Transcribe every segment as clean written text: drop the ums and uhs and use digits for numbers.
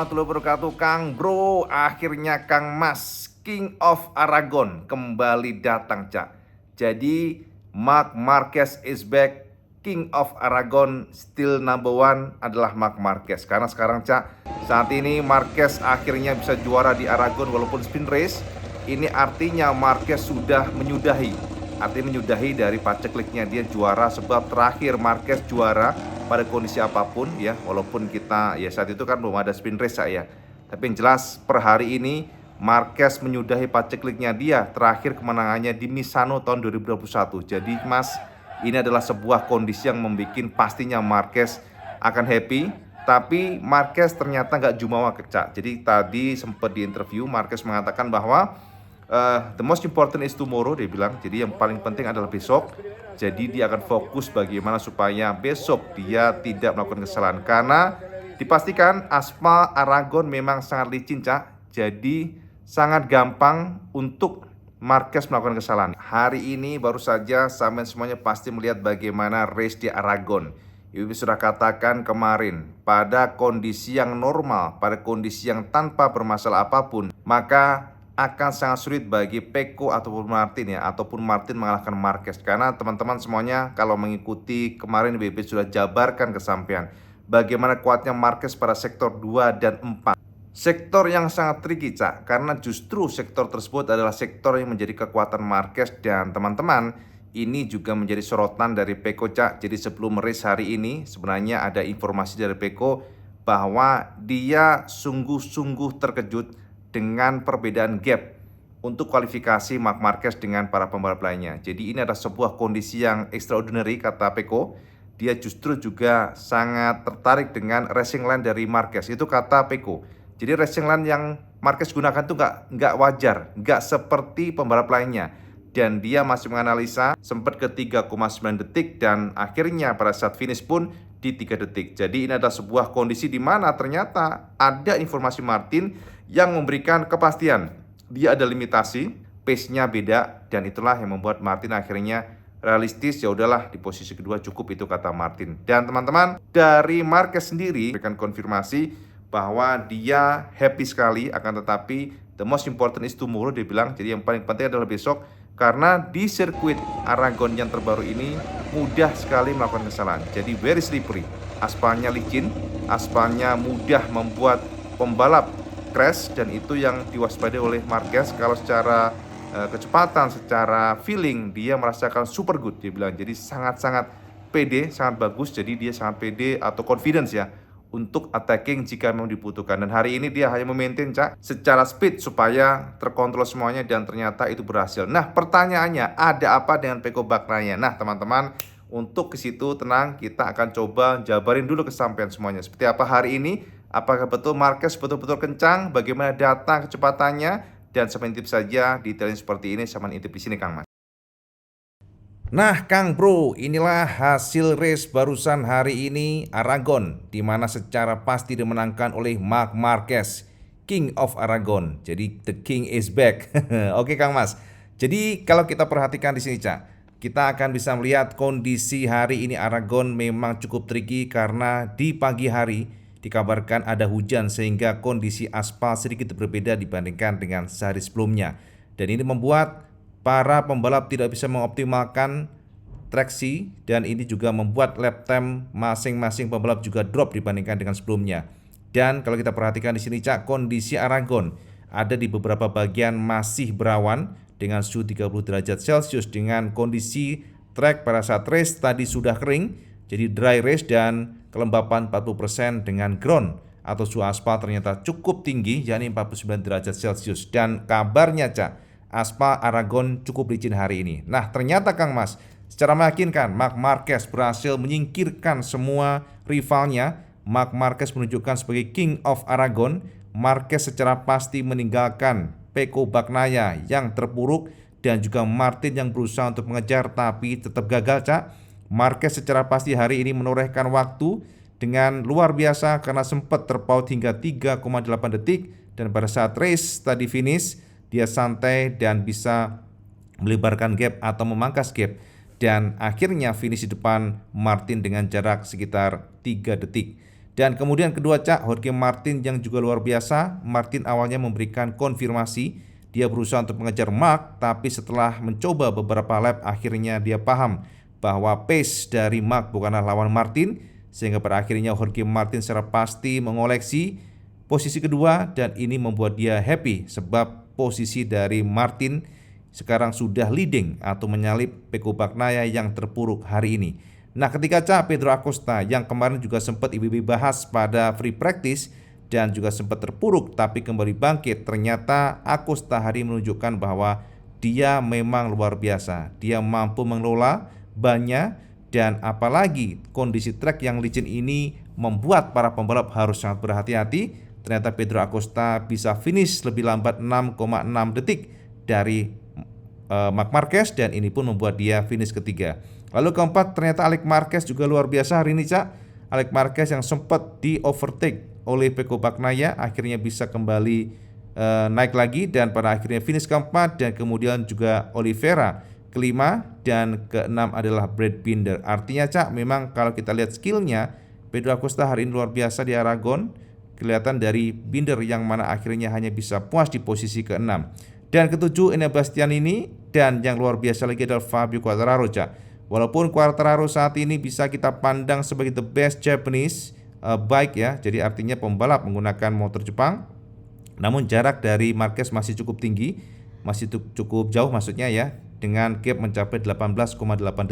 warahmatullahi wabarakatuh. Kang Bro, akhirnya Kang Mas, King of Aragon kembali datang, Cak. Jadi Marc Marquez is back. King of Aragon still number one adalah Marc Marquez. Karena sekarang, Cak, saat ini Marquez akhirnya bisa juara di Aragon walaupun spin race. Ini artinya Marquez sudah menyudahi dari pacekliknya. Dia juara sebab terakhir Marquez juara pada kondisi apapun ya, walaupun kita ya saat itu kan belum ada spin race ya. Tapi yang jelas per hari ini Marquez menyudahi pacekliknya dia. Terakhir kemenangannya di Misano tahun 2021. Jadi Mas, ini adalah sebuah kondisi yang membuat pastinya Marquez akan happy. Tapi Marquez ternyata nggak jumawa, Cak. Jadi tadi sempat di interview Marquez mengatakan bahwa the most important is tomorrow, dia bilang. Jadi yang paling penting adalah besok. Jadi dia akan fokus bagaimana supaya besok dia tidak melakukan kesalahan. Karena dipastikan aspal Aragon memang sangat licin, Cak. Jadi sangat gampang untuk Marquez melakukan kesalahan. Hari ini baru saja sampai semuanya pasti melihat bagaimana race di Aragon. Ibu sudah katakan kemarin, pada kondisi yang normal, pada kondisi yang tanpa bermasalah apapun, maka akan sangat sulit bagi Pecco ataupun Martin ya, ataupun Martin mengalahkan Marquez. Karena teman-teman semuanya kalau mengikuti kemarin BB sudah jabarkan kesampaian bagaimana kuatnya Marquez pada sektor 2 dan 4. Sektor yang sangat tricky, Cak, karena justru sektor tersebut adalah sektor yang menjadi kekuatan Marquez. Dan teman-teman, ini juga menjadi sorotan dari Pecco, Cak. Jadi sebelum race hari ini sebenarnya ada informasi dari Pecco bahwa dia sungguh-sungguh terkejut dengan perbedaan gap untuk kualifikasi Marc Marquez dengan para pembalap lainnya. Jadi ini adalah sebuah kondisi yang extraordinary, kata Pecco. Dia justru juga sangat tertarik dengan racing line dari Marquez, itu kata Pecco. Jadi racing line yang Marquez gunakan itu nggak wajar, nggak seperti pembalap lainnya. Dan dia masih menganalisa sempat ke 3,9 detik dan akhirnya pada saat finish pun di 3 detik. Jadi ini adalah sebuah kondisi di mana ternyata ada informasi Martin yang memberikan kepastian. Dia ada limitasi, pace-nya beda, dan itulah yang membuat Martin akhirnya realistis. Ya udahlah, di posisi kedua cukup, itu kata Martin. Dan teman-teman, dari Marquez sendiri memberikan konfirmasi bahwa dia happy sekali, akan tetapi the most important is tomorrow, dia bilang. Jadi yang paling penting adalah besok, karena di sirkuit Aragon yang terbaru ini mudah sekali melakukan kesalahan. Jadi very slippery, aspalnya licin, aspalnya mudah membuat pembalap crash, dan itu yang diwaspadai oleh Marquez. Kalau secara kecepatan, secara feeling dia merasakan super good, dia bilang. Jadi sangat-sangat pede, sangat bagus. Jadi dia sangat pede atau confidence ya untuk attacking jika memang dibutuhkan. Dan hari ini dia hanya memaintain, Cak, secara speed supaya terkontrol semuanya, dan ternyata itu berhasil. Nah, pertanyaannya, ada apa dengan Pecco Bagnaia? Nah, teman-teman, untuk ke situ tenang, kita akan coba jabarin dulu kesampaian semuanya. Seperti apa hari ini? Apakah betul Marquez betul-betul kencang? Bagaimana data kecepatannya? Dan saya intip saja detailnya seperti ini, saya intip di sini, Kang Mas. Nah, Kang Bro, inilah hasil race barusan hari ini Aragon, di mana secara pasti dimenangkan oleh Marc Marquez, King of Aragon. Jadi the king is back. Oke, Kang Mas. Jadi kalau kita perhatikan di sini, Cak, kita akan bisa melihat kondisi hari ini Aragon memang cukup tricky karena di pagi hari dikabarkan ada hujan sehingga kondisi aspal sedikit berbeda dibandingkan dengan sehari sebelumnya. Dan ini membuat para pembalap tidak bisa mengoptimalkan traksi, dan ini juga membuat lap time masing-masing pembalap juga drop dibandingkan dengan sebelumnya. Dan kalau kita perhatikan di sini, Cak, kondisi Aragon ada di beberapa bagian masih berawan dengan suhu 30 derajat Celcius, dengan kondisi track pada saat race tadi sudah kering, jadi dry race, dan kelembapan 40% dengan ground atau suhu aspal ternyata cukup tinggi, yakni 49 derajat Celcius. Dan kabarnya, Cak, aspal Aragon cukup licin hari ini. Nah, ternyata, Kang Mas, secara meyakinkan Marc Marquez berhasil menyingkirkan semua rivalnya. Marc Marquez menunjukkan sebagai King of Aragon. Marquez secara pasti meninggalkan Pecco Bagnaia yang terpuruk, dan juga Martin yang berusaha untuk mengejar tapi tetap gagal, Cak. Marquez secara pasti hari ini menorehkan waktu dengan luar biasa karena sempat terpaut hingga 3,8 detik, dan pada saat race tadi finish dia santai dan bisa melebarkan gap atau memangkas gap, dan akhirnya finish di depan Martin dengan jarak sekitar 3 detik. Dan kemudian kedua Cak, Jorge Martin yang juga luar biasa. Martin awalnya memberikan konfirmasi, dia berusaha untuk mengejar Mark, tapi setelah mencoba beberapa lap akhirnya dia paham bahwa pace dari Mark bukanlah lawan Martin, sehingga pada akhirnya Jorge Martin secara pasti mengoleksi posisi kedua, dan ini membuat dia happy sebab posisi dari Martin sekarang sudah leading atau menyalip Pecco Bagnaia yang terpuruk hari ini. Nah, ketika Cak Pedro Acosta yang kemarin juga sempat IBB bahas pada free practice dan juga sempat terpuruk tapi kembali bangkit, ternyata Acosta hari menunjukkan bahwa dia memang luar biasa. Dia mampu mengelola bannya, dan apalagi kondisi trek yang licin ini membuat para pembalap harus sangat berhati-hati. Ternyata Pedro Acosta bisa finish lebih lambat 6,6 detik dari Marc Marquez, dan ini pun membuat dia finish ketiga. Lalu keempat, ternyata Alex Marquez juga luar biasa hari ini Cak. Alex Marquez yang sempat di overtake oleh Pecco Bagnaia akhirnya bisa kembali naik lagi, dan pada akhirnya finish keempat, dan kemudian juga Oliveira kelima, dan keenam adalah Brad Binder. Artinya Cak, memang kalau kita lihat skillnya Pedro Acosta hari ini luar biasa di Aragon, kelihatan dari Binder yang mana akhirnya hanya bisa puas di posisi keenam. Dan ketujuh Enea Bastianini, dan yang luar biasa lagi adalah Fabio Quartararo Cak. Walaupun Quartararo saat ini bisa kita pandang sebagai the best Japanese bike ya, jadi artinya pembalap menggunakan motor Jepang, namun jarak dari Marquez masih cukup tinggi, masih cukup jauh maksudnya ya, dengan gap mencapai 18,8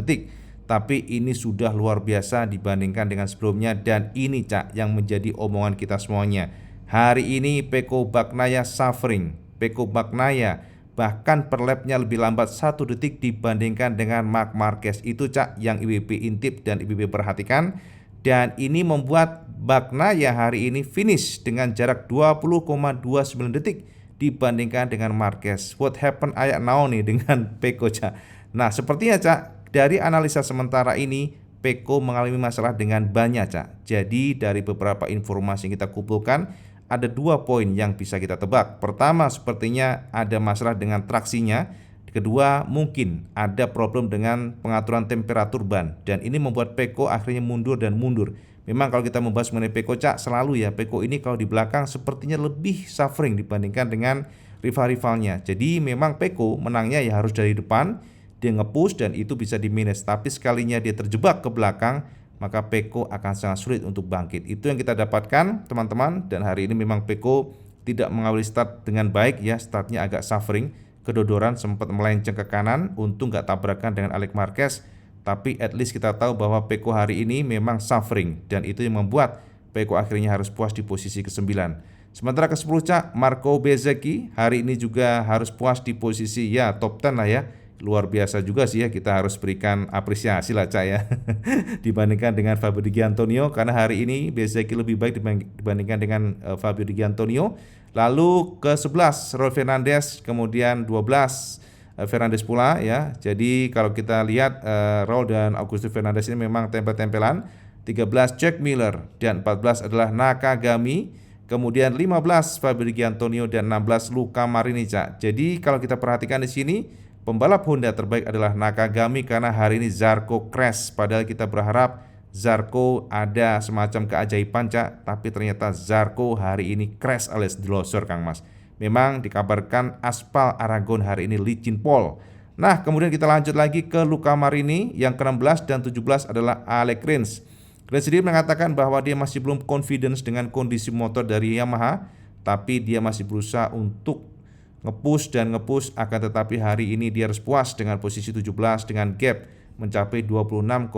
detik. Tapi ini sudah luar biasa dibandingkan dengan sebelumnya, dan ini Cak yang menjadi omongan kita semuanya. Hari ini Pecco Bagnaia suffering. Pecco Bagnaia bahkan per lapnya lebih lambat 1 detik dibandingkan dengan Marc Marquez. Itu Cak yang IBB intip dan IBB perhatikan, dan ini membuat Bagnaia hari ini finish dengan jarak 20,29 detik dibandingkan dengan Marquez. What happened ayak naon nih dengan Pecco Cak. Nah, sepertinya Cak, dari analisa sementara ini Pecco mengalami masalah dengan bannya Cak. Jadi dari beberapa informasi yang kita kumpulkan, ada 2 poin yang bisa kita tebak. Pertama, sepertinya ada masalah dengan traksinya. Kedua, mungkin ada problem dengan pengaturan temperatur ban, dan ini membuat Pecco akhirnya mundur dan mundur. Memang kalau kita membahas mengenai Pecco Cak, selalu ya Pecco ini kalau di belakang sepertinya lebih suffering dibandingkan dengan rival-rivalnya. Jadi memang Pecco menangnya ya harus dari depan, dia nge-push dan itu bisa di minus. Tapi sekalinya dia terjebak ke belakang, maka Pecco akan sangat sulit untuk bangkit. Itu yang kita dapatkan teman-teman, dan hari ini memang Pecco tidak mengawali start dengan baik ya, startnya agak suffering, kedodoran, sempat melenceng ke kanan, untung gak tabrakan dengan Alex Marquez, tapi at least kita tahu bahwa Pecco hari ini memang suffering, dan itu yang membuat Pecco akhirnya harus puas di posisi ke-9. Sementara ke-10 Cak, Marco Bezzecchi hari ini juga harus puas di posisi ya top 10 lah ya. Luar biasa juga sih ya, kita harus berikan apresiasi lah Cak ya dibandingkan dengan Fabio Di Giannantonio, karena hari ini Bezzecchi lebih baik dibandingkan dengan Fabio Di Giannantonio. Lalu ke-11 Raul Fernandez, kemudian 12 Fernandez pula ya. Jadi kalau kita lihat Raul dan Augusto Fernandez ini memang tempel-tempelan. 13 Jack Miller, dan 14 adalah Nakagami. Kemudian 15 Fabio Di Giannantonio, dan 16 Luca Marini Cak. Jadi kalau kita perhatikan di sini, pembalap Honda terbaik adalah Nakagami karena hari ini Zarco crash. Padahal kita berharap Zarco ada semacam keajaiban Cak, tapi ternyata Zarco hari ini crash alias delosor Kang Mas. Memang dikabarkan aspal Aragon hari ini licin pol. Nah, kemudian kita lanjut lagi ke Luca Marini, yang ke-16 dan 17 adalah Alex Rins. Rins sendiri mengatakan bahwa dia masih belum confidence dengan kondisi motor dari Yamaha, tapi dia masih berusaha untuk nge-push dan nge-push, akan tetapi hari ini dia harus puas dengan posisi 17 dengan gap mencapai 26,9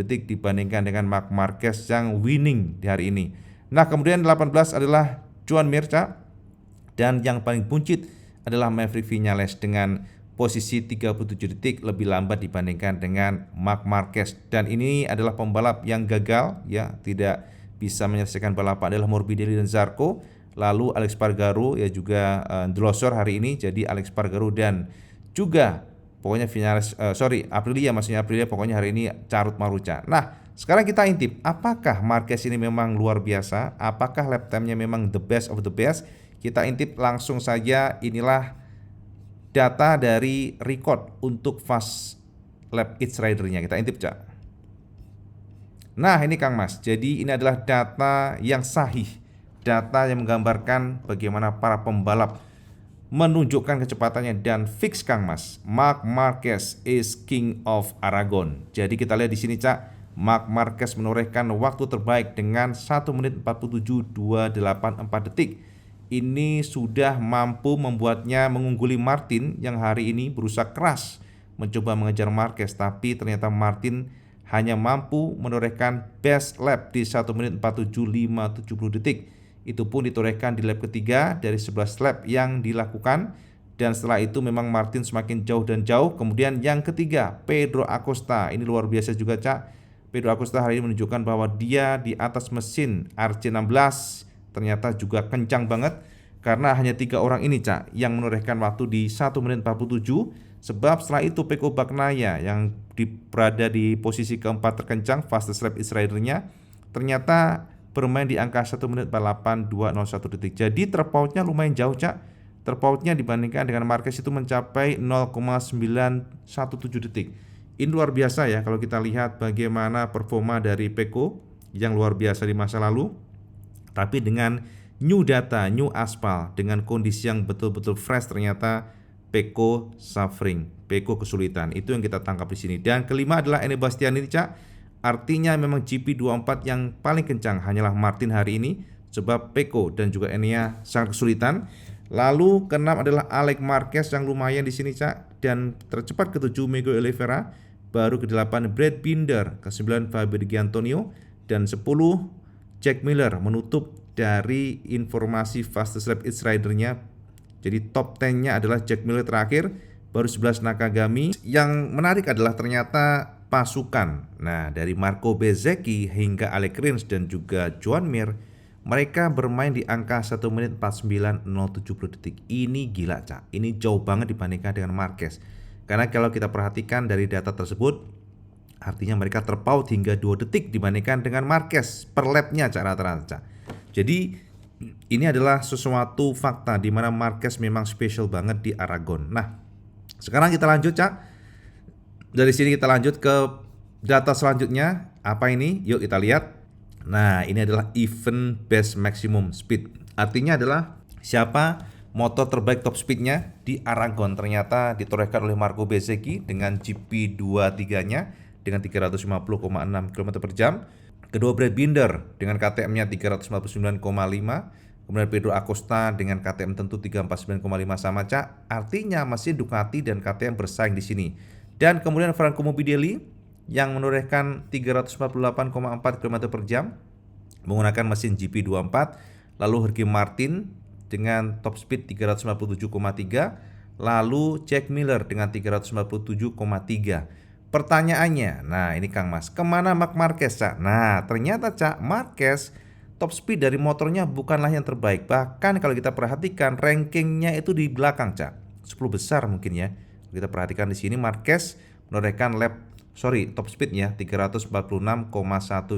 detik dibandingkan dengan Marc Marquez yang winning di hari ini. Nah, kemudian 18 adalah Joan Mir Cak, dan yang paling buncit adalah Maverick Viñales dengan posisi 37 detik lebih lambat dibandingkan dengan Marc Marquez. Dan ini adalah pembalap yang gagal ya, tidak bisa menyelesaikan balapan adalah Morbidelli dan Zarco. Lalu Alex Spargaro ya juga delosor hari ini, jadi Alex Spargaro dan juga pokoknya Viñales, Aprilia, maksudnya Aprilia pokoknya hari ini carut maruca. Nah, sekarang kita intip, apakah Marquez ini memang luar biasa? Apakah lap time-nya memang the best of the best? Kita intip langsung saja, inilah data dari record untuk fast lap each rider-nya. Kita intip Cak. Nah ini Kang Mas, jadi ini adalah data yang sahih, data yang menggambarkan bagaimana para pembalap menunjukkan kecepatannya dan fix Kang Mas. Marc Marquez is King of Aragon. Jadi kita lihat di sini Cak, Marc Marquez menorehkan waktu terbaik dengan 1 menit 47.284 detik. Ini sudah mampu membuatnya mengungguli Martin yang hari ini berusaha keras mencoba mengejar Marquez, tapi ternyata Martin hanya mampu menorehkan best lap di 1 menit 47.570 detik. Itu pun ditorehkan di lap ketiga dari 11 lap yang dilakukan, dan setelah itu memang Martin semakin jauh dan jauh. Kemudian yang ketiga, Pedro Acosta. Ini luar biasa juga Cak. Pedro Acosta hari ini menunjukkan bahwa dia di atas mesin RC16 ternyata juga kencang banget, karena hanya 3 orang ini Cak yang menorehkan waktu di 1 menit 47. Sebab setelah itu Pecco Bagnaia yang berada di posisi keempat terkencang fastest lap ridernya ternyata bermain di angka 1 menit 48.201 detik. Jadi terpautnya lumayan jauh Cak. Terpautnya dibandingkan dengan Marquez itu mencapai 0,917 detik. Ini luar biasa ya kalau kita lihat bagaimana performa dari Pecco yang luar biasa di masa lalu. Tapi dengan new data, new aspal, dengan kondisi yang betul-betul fresh, ternyata Pecco suffering, Pecco kesulitan. Itu yang kita tangkap di sini. Dan kelima adalah Enea Bastianini Cak. Artinya memang GP24 yang paling kencang hanyalah Martin hari ini, sebab Pecco dan juga Enea sangat kesulitan. Lalu keenam adalah Alex Marquez yang lumayan di sini Cak, dan tercepat ke-7 Miguel Oliveira, baru ke-8 Brad Binder, ke-9 Fabio Di Giannantonio, dan 10 Jack Miller menutup dari informasi fastest lap ridernya. Jadi top 10-nya adalah Jack Miller terakhir, baru 11 Nakagami. Yang menarik adalah ternyata pasukan. Nah, dari Marco Bezzecchi hingga Alex Rins dan juga Joan Mir, mereka bermain di angka 1 menit 49.070 detik. Ini gila Cak. Ini jauh banget dibandingkan dengan Marquez. Karena kalau kita perhatikan dari data tersebut, artinya mereka terpaut hingga 2 detik dibandingkan dengan Marquez per lapnya Cak, rata-rata Cak. Jadi ini adalah sesuatu fakta di mana Marquez memang spesial banget di Aragon. Nah, sekarang kita lanjut Cak. Dari sini kita lanjut ke data selanjutnya. Apa ini? Yuk kita lihat. Nah, ini adalah event best maximum speed. Artinya adalah siapa motor terbaik top speednya di Aragon. Ternyata ditorehkan oleh Marco Bezzecchi dengan GP23-nya dengan 350,6 km per jam. Kedua Brad Binder dengan KTM-nya 359,5. Kemudian Pedro Acosta dengan KTM tentu 349,5 sama Cak. Artinya masih Ducati dan KTM bersaing di sini. Dan kemudian Franco Morbidelli yang menorehkan 348,4 km per jam menggunakan mesin GP24. Lalu Jorge Martin dengan top speed 357,3. Lalu Jack Miller dengan 357,3. Pertanyaannya, nah ini Kang Mas, kemana Marc Marquez Cak? Nah ternyata Cak, Marquez top speed dari motornya bukanlah yang terbaik. Bahkan kalau kita perhatikan rankingnya itu di belakang Cak, 10 besar mungkin ya. Kita perhatikan di sini Marquez menorehkan top speednya 346,1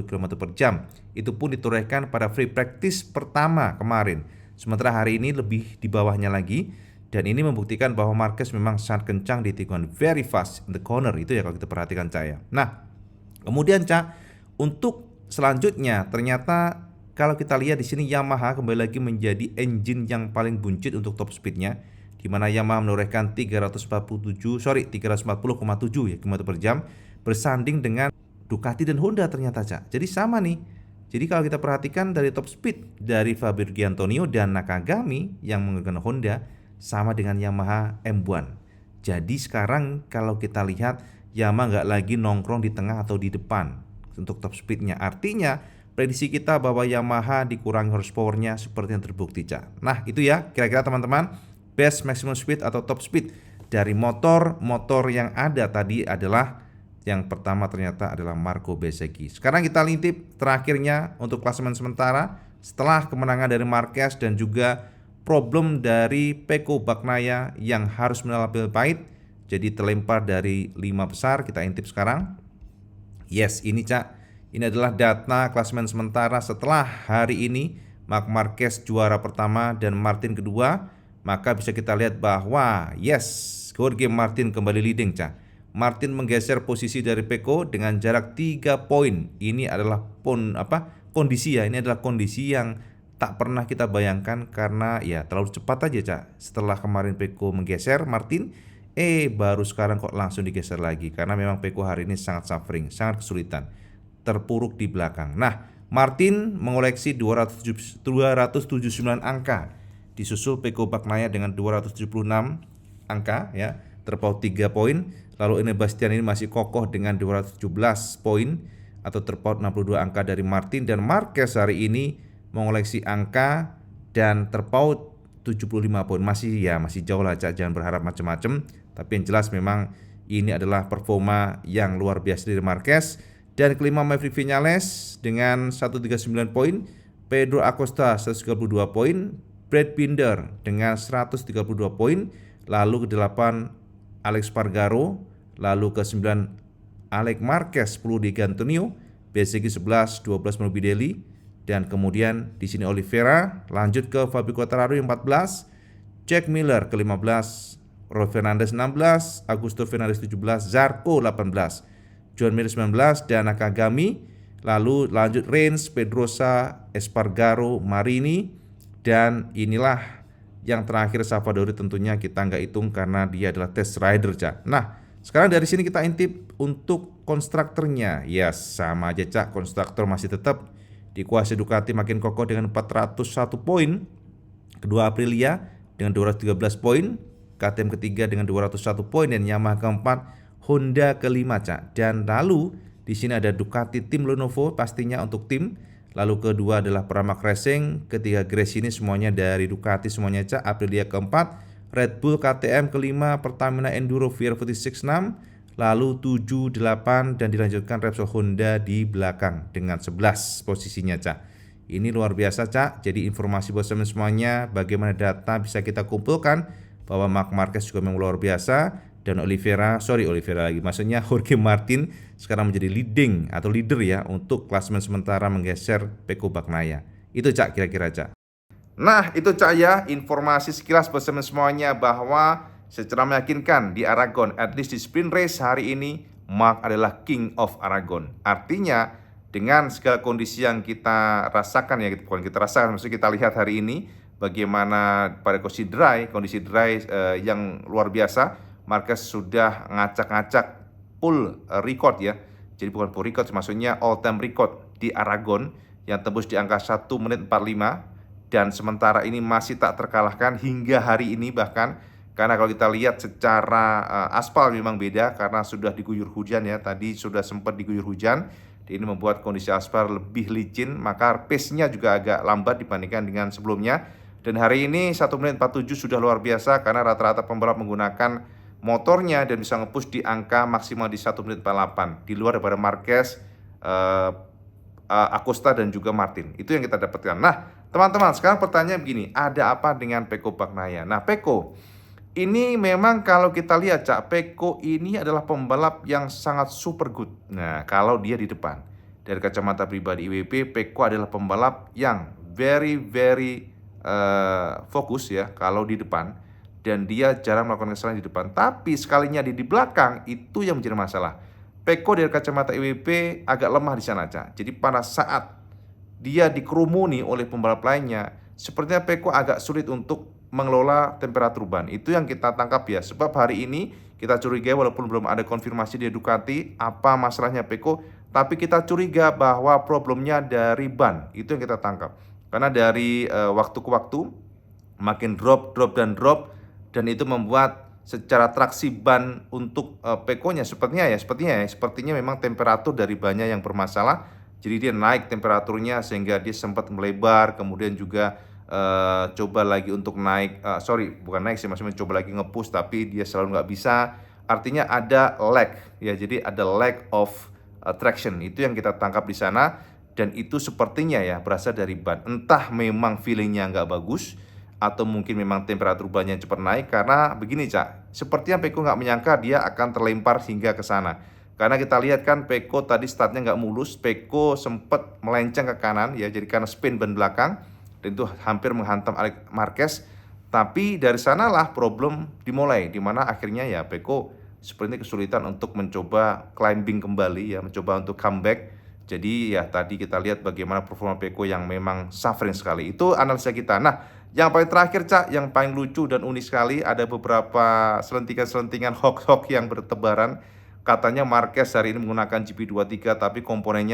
km per jam. Itu pun ditorehkan pada free practice pertama kemarin. Sementara hari ini lebih di bawahnya lagi. Dan ini membuktikan bahwa Marquez memang sangat kencang di tikungan, very fast in the corner. Itu ya kalau kita perhatikan Cak ya. Nah, kemudian Cak, untuk selanjutnya ternyata kalau kita lihat di sini Yamaha kembali lagi menjadi engine yang paling buncit untuk top speednya, di mana Yamaha menorehkan 340,7 ya km per jam, bersanding dengan Ducati dan Honda ternyata Cak. Jadi sama nih. Jadi kalau kita perhatikan dari top speed dari Fabio Di Giannantonio dan Nakagami yang menggunakan Honda sama dengan Yamaha M1. Jadi sekarang kalau kita lihat Yamaha nggak lagi nongkrong di tengah atau di depan untuk top speednya. Artinya prediksi kita bahwa Yamaha dikurangi horsepowernya seperti yang terbukti Cak. Nah itu ya kira-kira teman-teman best maximum speed atau top speed dari motor-motor yang ada tadi adalah yang pertama ternyata adalah Marco Bezzecchi. Sekarang kita lintip terakhirnya untuk klasemen sementara setelah kemenangan dari Marquez dan juga problem dari Pecco Bagnaia yang harus menelan pil pahit, jadi terlempar dari 5 besar. Kita intip sekarang. Yes, ini Cak. Ini adalah data klasemen sementara setelah hari ini Marc Marquez juara pertama dan Martin kedua. Maka bisa kita lihat bahwa yes, Jorge Martin kembali leading Cak. Martin menggeser posisi dari Peko dengan jarak 3 poin. Ini adalah kondisi ya, ini adalah kondisi yang tak pernah kita bayangkan karena ya terlalu cepat aja Cak. Setelah kemarin Peko menggeser Martin, baru sekarang kok langsung digeser lagi karena memang Peko hari ini sangat suffering, sangat kesulitan, terpuruk di belakang. Nah, Martin mengoleksi 279 angka, disusul Peko Bagnaia dengan 276 angka ya, terpaut 3 poin. Lalu Ene Bastian ini masih kokoh dengan 217 poin atau terpaut 62 angka dari Martin, dan Marquez hari ini mengoleksi angka dan terpaut 75 poin. Masih jauh lah Cak, jangan berharap macam-macam. Tapi yang jelas memang ini adalah performa yang luar biasa dari Marquez. Dan kelima Maverick Viñales dengan 139 poin, Pedro Acosta 132 poin, Brad Binder dengan 132 poin, lalu ke-8 Alex Spargaro, lalu ke-9 Alex Marquez 10 Di Antonio, BCG 11 12 Morbidelli, dan kemudian di sini Oliveira, lanjut ke Fabio Quartararo yang 14, Jack Miller ke-15, Roy Fernandez 16, Augusto Fernandez 17, Zarco 18, John Mir 19, dan Nakagami. Lalu lanjut Rins, Pedrosa, Espargaro, Marini, dan inilah yang terakhir Savadori, tentunya kita nggak hitung karena dia adalah test rider Cak. Nah, sekarang dari sini kita intip untuk konstruktornya. Ya sama aja Cak, konstruktor masih tetap dikuasai Ducati makin kokoh dengan 401 poin. Kedua Aprilia dengan 213 poin, KTM ketiga dengan 201 poin, dan Yamaha keempat, Honda kelima Cak. Dan lalu di sini ada Ducati tim Lenovo pastinya untuk tim. Lalu kedua adalah Pramac Racing, ketiga Gresini, semuanya dari Ducati semuanya Cak. Aprilia keempat, Red Bull KTM kelima, Pertamina Enduro VR46 6, lalu 7, 8, dan dilanjutkan Repsol Honda di belakang dengan 11 posisinya Cak. Ini luar biasa Cak. Jadi informasi buat teman semuanya, bagaimana data bisa kita kumpulkan bahwa Marc Marquez juga memang luar biasa, dan Jorge Martin sekarang menjadi leader ya untuk klasemen sementara menggeser Peko Bagnaia. Itu Cak kira-kira Cak. Nah itu Cak ya, informasi sekilas buat teman semuanya bahwa secara meyakinkan di Aragon, at least di sprint race hari ini, Marc adalah King of Aragon. Artinya dengan segala kondisi yang kita rasakan ya, bukan kita rasakan, maksudnya kita lihat hari ini bagaimana pada kondisi dry yang luar biasa. Marquez sudah ngacak-ngacak full record ya. Jadi bukan full record, maksudnya all time record di Aragon yang tembus di angka 1 menit 45, dan sementara ini masih tak terkalahkan hingga hari ini bahkan, karena kalau kita lihat secara aspal memang beda karena sudah diguyur hujan ya. Tadi sudah sempat diguyur hujan. Ini membuat kondisi aspal lebih licin, maka pace-nya juga agak lambat dibandingkan dengan sebelumnya. Dan hari ini 1 menit 47 sudah luar biasa karena rata-rata pembalap menggunakan motornya dan bisa nge-push di angka maksimal di 1 menit 48, di luar daripada Marquez, Acosta, dan juga Martin. Itu yang kita dapatkan. Nah teman-teman, sekarang pertanyaan begini, ada apa dengan Peko Bagnaia? Nah Peko ini memang kalau kita lihat Cak, Peko ini adalah pembalap yang sangat super good. Nah kalau dia di depan, dari kacamata pribadi IWP, Peko adalah pembalap yang very fokus ya kalau di depan, dan dia jarang melakukan kesalahan di depan. Tapi sekalinya di belakang, itu yang menjadi masalah. Peko dari kacamata IWP agak lemah di sana Cak. Jadi pada saat dia dikerumuni oleh pembalap lainnya, sepertinya Peko agak sulit untuk mengelola temperatur ban. Itu yang kita tangkap ya. Sebab hari ini kita curiga, walaupun belum ada konfirmasi di Ducati apa masalahnya Peko, tapi kita curiga bahwa problemnya dari ban. Itu yang kita tangkap. Karena dari waktu ke waktu makin drop, dan itu membuat secara traksi ban untuk Pekonya sepertinya memang temperatur dari bannya yang bermasalah. Jadi dia naik temperaturnya sehingga dia sempat melebar, kemudian juga coba lagi untuk naik, maksudnya coba lagi nge-push tapi dia selalu nggak bisa. Artinya ada lag ya, jadi ada lag of traction. Itu yang kita tangkap di sana, dan itu sepertinya ya berasal dari ban. Entah memang feelingnya nggak bagus, atau mungkin memang temperatur bannya cepat naik. Karena begini Cak, sepertinya Peko nggak menyangka dia akan terlempar hingga ke sana. Karena kita lihat kan Peko tadi startnya nggak mulus, Peko sempat melenceng ke kanan ya, jadi karena spin ban belakang, dan itu hampir menghantam Alex Marquez. Tapi dari sanalah problem dimulai, dimana akhirnya ya Peko sepertinya kesulitan untuk mencoba climbing kembali ya, mencoba untuk comeback. Jadi ya tadi kita lihat bagaimana performa Beko yang memang suffering sekali. Itu analisa kita. Nah, yang paling terakhir Cak, yang paling lucu dan unik sekali, ada beberapa selentingan-selentingan hoax-hoax yang bertebaran. Katanya Marquez hari ini menggunakan GP23 tapi komponen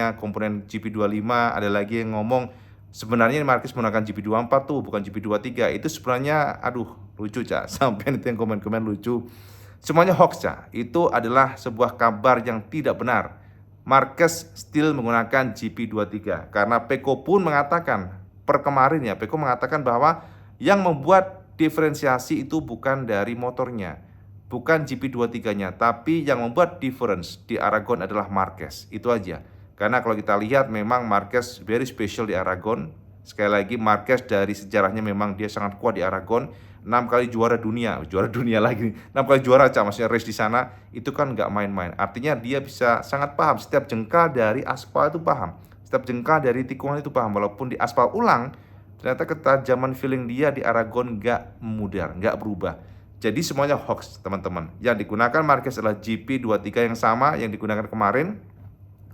GP25. Ada lagi yang ngomong sebenarnya Marquez menggunakan GP24 tuh, bukan GP23. Itu sebenarnya aduh lucu Cak. Sampai itu yang komen-komen lucu. Semuanya hoax Cak. Itu adalah sebuah kabar yang tidak benar. Marquez still menggunakan GP23 karena Peko pun mengatakan kemarin ya, Peko mengatakan bahwa yang membuat diferensiasi itu bukan dari motornya, bukan GP23-nya, tapi yang membuat difference di Aragon adalah Marquez. Itu aja. Karena kalau kita lihat memang Marquez very special di Aragon. Sekali lagi Marquez dari sejarahnya memang dia sangat kuat di Aragon. 6 kali juara dunia lagi, 6 kali juara maksudnya race di sana, itu kan nggak main-main. Artinya dia bisa sangat paham setiap jengkal dari aspal itu paham, setiap jengkal dari tikungan itu paham. Walaupun di aspal ulang, ternyata ketajaman feeling dia di Aragon nggak memudar, nggak berubah. Jadi semuanya hoax teman-teman. Yang digunakan Marquez adalah GP23 yang sama yang digunakan kemarin,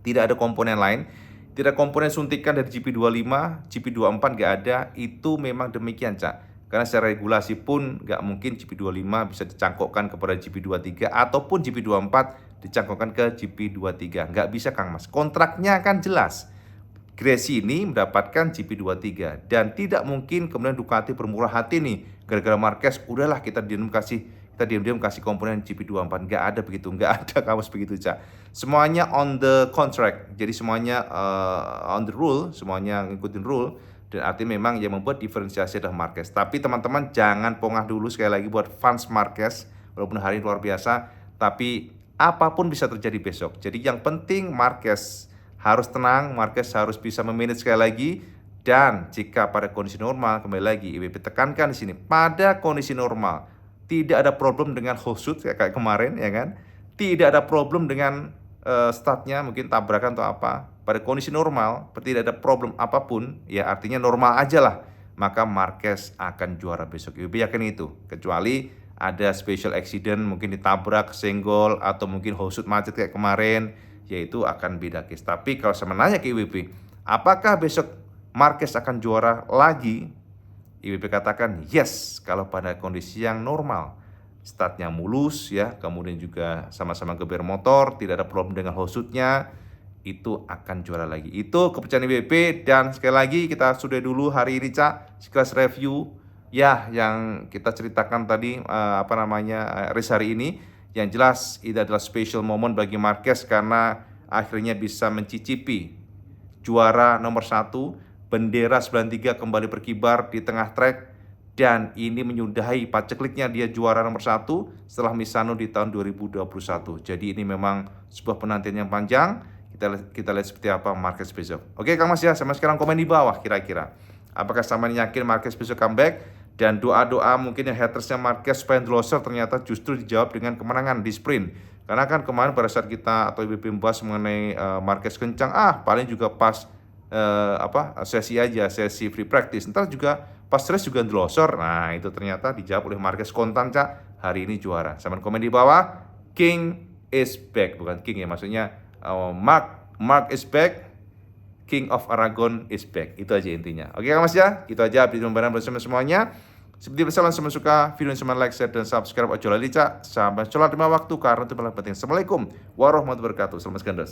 tidak ada komponen lain. Tidak komponen suntikan dari GP25, GP24 nggak ada. Itu memang demikian Cak. Karena secara regulasi pun nggak mungkin GP25 bisa dicangkokkan kepada GP23 ataupun GP24 dicangkokkan ke GP23. Nggak bisa Kang Mas. Kontraknya kan jelas. Gresi ini mendapatkan GP23 dan tidak mungkin kemudian Ducati bermurah hati nih gara-gara Marquez udahlah kita diam-diam kasih komponen GP24. Nggak ada begitu, nggak ada kamus begitu Cak. Semuanya on the contract, jadi semuanya on the rule, semuanya ngikutin rule. Dan artinya memang yang membuat diferensiasi adalah Marquez. Tapi teman-teman jangan pongah dulu, sekali lagi buat fans Marquez, walaupun hari ini luar biasa, tapi apapun bisa terjadi besok. Jadi yang penting Marquez harus tenang, Marquez harus bisa memanage sekali lagi. Dan jika pada kondisi normal, kembali lagi IWP tekankan di sini, pada kondisi normal tidak ada problem dengan hosut kayak kemarin ya kan, tidak ada problem dengan startnya mungkin tabrakan atau apa. Pada kondisi normal, tidak ada problem apapun, ya artinya normal aja lah, maka Marquez akan juara besok. IWP yakin itu, kecuali ada special accident, mungkin ditabrak, senggol, atau mungkin hosut macet kayak kemarin, yaitu akan beda case. Tapi kalau saya menanya ke IWP, apakah besok Marquez akan juara lagi? IWP katakan yes, kalau pada kondisi yang normal, startnya mulus ya, kemudian juga sama-sama geber motor, tidak ada problem dengan hosutnya, itu akan juara lagi. Itu kepercayaan IWP. Dan sekali lagi kita sudah dulu hari ini Cak, sekilas review ya yang kita ceritakan tadi race hari ini. Yang jelas itu adalah special moment bagi Marquez karena akhirnya bisa mencicipi juara nomor 1, bendera 93 kembali berkibar di tengah trek. Dan ini menyudahi pacekliknya dia juara nomor 1 setelah Misano di tahun 2021. Jadi ini memang sebuah penantian yang panjang. Kita lihat seperti apa Marquez besok. Oke Kang Mas ya, sama sekarang komen di bawah kira-kira apakah sama yakin Marquez besok comeback, dan doa-doa mungkin yang hatersnya Marquez supaya endorser ternyata justru dijawab dengan kemenangan di sprint. Karena kan kemarin pada saat kita atau IWP membahas mengenai Marquez kencang, paling juga pas sesi free practice, ntar juga pas race juga endorser. Nah itu ternyata dijawab oleh Marquez kontan Cak, hari ini juara. Sama komen di bawah, King is back, bukan King ya, maksudnya Mark is back, King of Aragon is back. Itu aja intinya. Oke Kang Mas ya, itu aja update pembahasan bersama semuanya. Seperti biasa langsung suka video ini, like, share, dan subscribe. Ojo lali Cak, sampai sholat 5 waktu karena itu paling penting. Assalamualaikum warahmatullahi wabarakatuh. Selamat gandos.